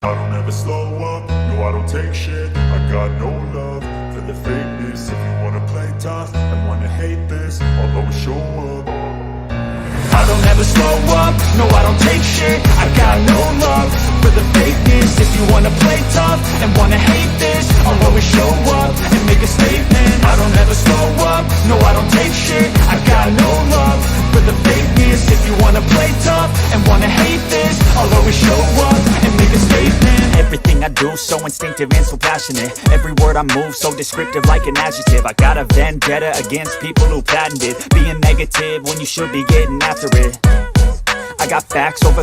I don't ever slow up, no I don't take shit. I got no love for the fakeness. If you wanna play tough and wanna hate this, I'll always show up. I don't ever slow up, no I don't take shit. I got no love for the fakeness. If you wanna play tough and wanna hate this, I'll always show up and make a statement. I don't ever slow up, no I don't take shit. I got no love for the fakeness. If you wanna play tough and wanna hate this, I'll always show up and make a statement. Everything I do so instinctive and so passionate. Every word I move so descriptive like an adjective. I got a vendetta against people who patented being negative when you should be getting after it. I got facts over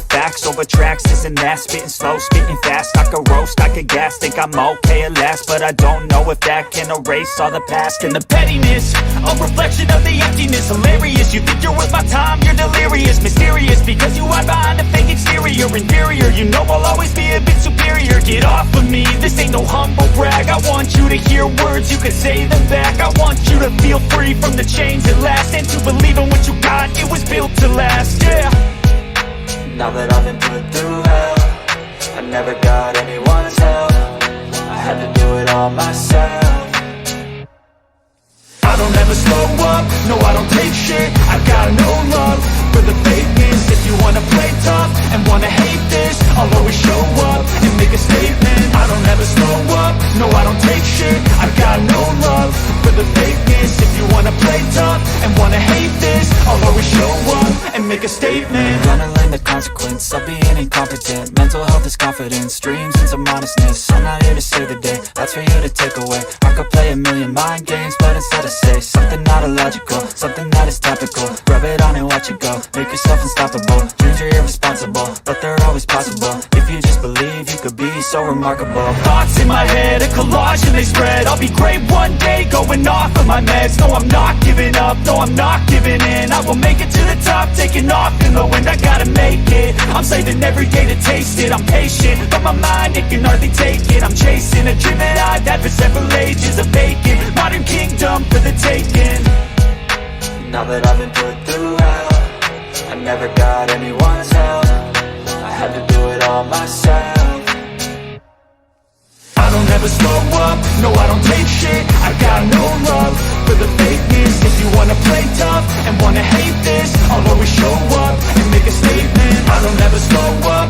tracks, this and that. Spitting slow, spitting fast. I could roast, I could gas. Think I'm okay at last, but I don't know if that can erase all the past. And the pettiness, a reflection of the emptiness. Hilarious, you think you're worth my time, you're delirious. Mysterious, because you hide behind a fake exterior. Inferior, you know I'll always be a bit superior. Get off of me, this ain't no humble brag. I want you to hear words, you can say them back. I want you to feel free from the chains at last, and to believe in what you got, it was built to last, yeah. Now that I've been put through hell, I never got anyone's help. I had to do it all myself. I don't ever slow up, no I don't take shit. I got no love for the fakeness. If you wanna play tough and wanna hate this, I'll always show up and make a statement. I don't ever slow up, no I don't take shit. I got no love for the fakeness. If you wanna play tough and wanna hate this, I'll always show up and make a statement. Gonna learn the consequence of being incompetent. Mental health is confidence, dreams and some honestness. I'm not here to save the day, that's for you to take away. I could play a million mind games, but instead I say something not illogical, something that is topical. Rub it on and watch it go, make yourself unstoppable. Dreams are irresponsible, but they're always possible. If you just believe, you could be so remarkable. Thoughts in my head, a collage and they spread. I'll be great one day, going off of my meds. No, I'm not giving up, no, I'm not giving in. I will make it to the top, taking off in the wind. I gotta make it, I'm saving every day to taste it. I'm patient, but my mind, it can hardly take it. I'm chasing a dream that I've had for several ages. A vacant, modern kingdom for the taking. Now that I've been put through hell, I never got anyone's help. I had to do it all myself. I don't ever slow up, no I don't take shit. I got no love for the fakeness. If you wanna play tough and wanna hate this, I'll always show up and make a statement. I don't ever slow up,